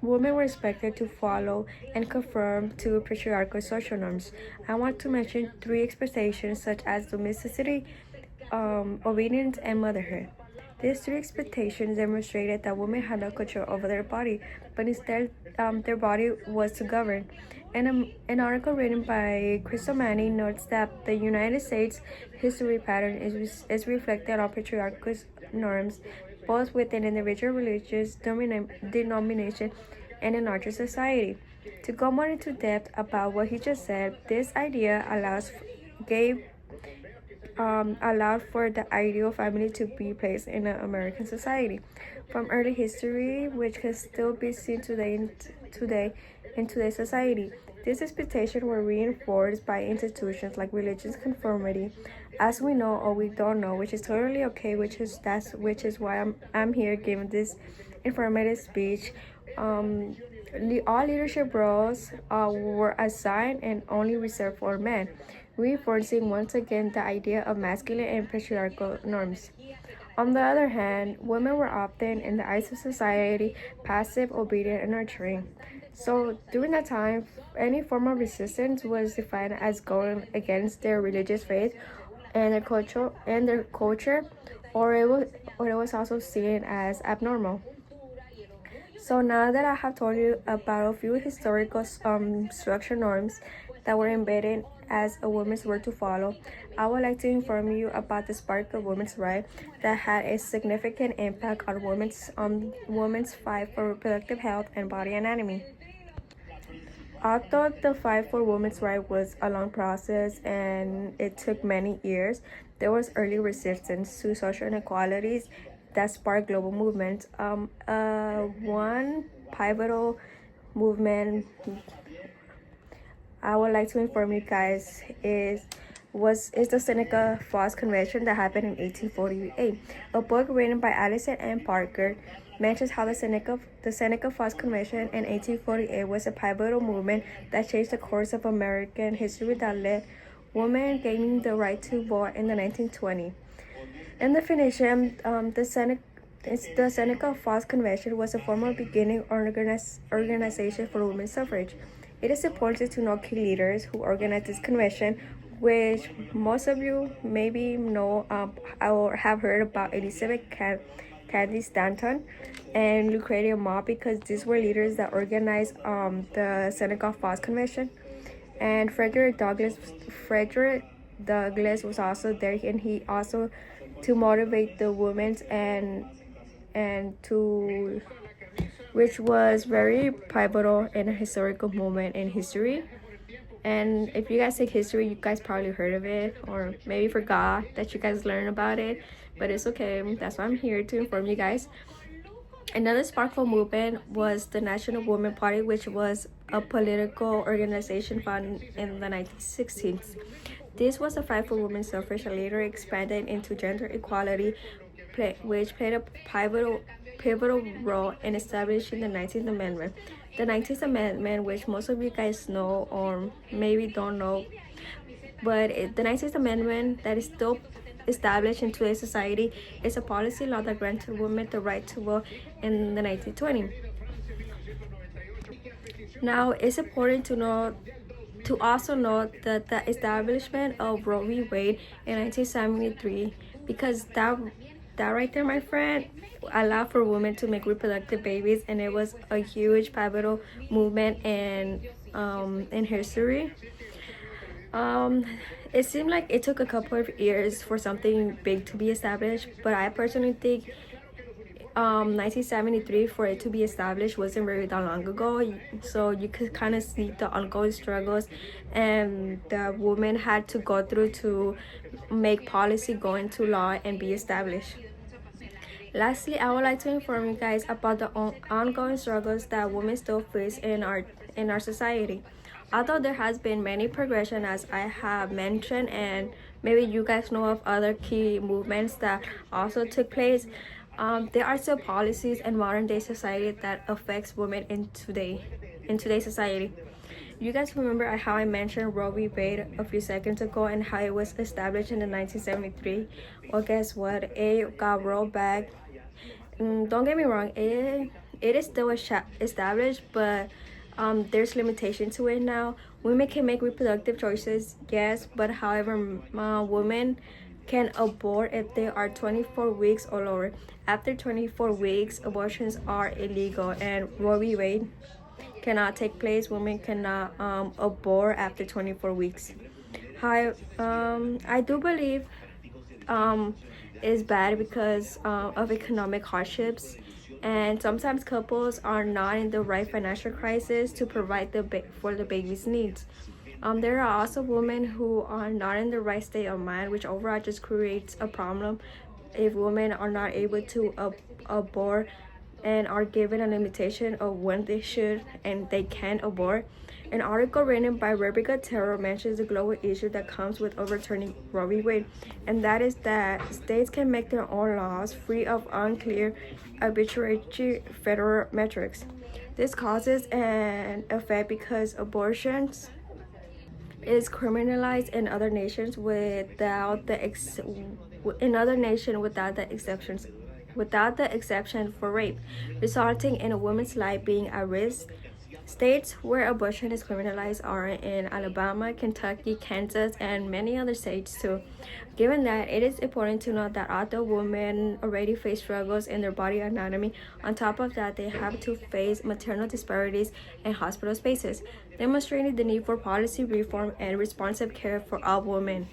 women were expected to follow and conform to patriarchal social norms. I want to mention three expectations such as domesticity, obedience, and motherhood. These three expectations demonstrated that women had no control over their body, but instead their body was to govern. And an article written by Crystal Manning notes that the United States history pattern is reflected on patriarchal norms, both within individual religious denomination and in larger society. To go more into depth about what he just said, this idea gave allowed for the ideal family to be placed in an American society. From early history, which can still be seen today in today's society. These expectations were reinforced by institutions like religious conformity, as we know or we don't know, which is totally okay. Which is why I'm here giving this informative speech. All leadership roles were assigned and only reserved for men, reinforcing once again the idea of masculine and patriarchal norms. On the other hand, women were often, in the eyes of society, passive, obedient, and nurturing. So during that time, any form of resistance was defined as going against their religious faith and their culture, or it was also seen as abnormal. So now that I have told you about a few historical structure norms that were embedded as a woman's were to follow, I would like to inform you about the spark of women's right that had a significant impact on women's fight for reproductive health and body anatomy. Although the fight for women's rights was a long process and it took many years, there was early resistance to social inequalities that sparked global movements. One pivotal movement I would like to inform you guys is the Seneca Falls Convention that happened in 1848. A book written by Allison M. Parker mentions how the Seneca Falls Convention in 1848 was a pivotal movement that changed the course of American history that led women gaining the right to vote in the 1920s. In definition, the Seneca Falls Convention was a formal beginning organization for women's suffrage. It is important to know key leaders who organized this convention, which most of you maybe know or have heard about Elizabeth Cady Stanton and Lucretia Mott, because these were leaders that organized the Seneca Falls Convention. And Frederick Douglass was also there, and he also to motivate the women and to which was very pivotal in a historical moment in history. And if you guys take history, you guys probably heard of it or maybe forgot that you guys learned about it, but it's okay. That's why I'm here to inform you guys. Another sparkful movement was the National Woman Party, which was a political organization founded in the 1960s. This was a fight for women's suffrage and later expanded into gender equality, which played a pivotal role in establishing the 19th Amendment. The 19th Amendment, which most of you guys know or maybe don't know, but the 19th Amendment that is still established in today's society is a policy law that granted women the right to vote in the 1920s. Now, it's important to also note that the establishment of Roe v. Wade in 1973, because that right there, my friend, allowed for women to make reproductive babies, and it was a huge pivotal movement in history. It seemed like it took a couple of years for something big to be established, but I personally think 1973 for it to be established wasn't very that long ago, so you could kind of see the ongoing struggles and the women had to go through to make policy go into law and be established. Lastly, I would like to inform you guys about the ongoing struggles that women still face in our society. Although there has been many progression, as I have mentioned, and maybe you guys know of other key movements that also took place, there are still policies in modern day society that affects women in today's society. You guys remember how I mentioned Roe v. Wade a few seconds ago and how it was established in the 1973? Well, guess what? It got rolled back. Don't get me wrong, it is still established, but there's limitation to it now. Women can make reproductive choices, yes, but however, women can abort if they are 24 weeks or lower. After 24 weeks, abortions are illegal, and Roe v. Wade cannot take place. Women cannot abort after 24 weeks. I do believe is bad because of economic hardships, and sometimes couples are not in the right financial crisis to provide for the baby's needs. There are also women who are not in the right state of mind, which overall just creates a problem if women are not able to abort and are given a limitation of when they should and they can abort. An article written by Rebecca Terrell mentions the global issue that comes with overturning Roe v. Wade, and that is that states can make their own laws free of unclear, arbitrary federal metrics. This causes an effect because abortions is criminalized in other nations without the exception for rape, resulting in a woman's life being at risk. States where abortion is criminalized are in Alabama, Kentucky, Kansas, and many other states too. Given that, it is important to note that although women already face struggles in their body anatomy, on top of that, they have to face maternal disparities in hospital spaces, demonstrating the need for policy reform and responsive care for all women.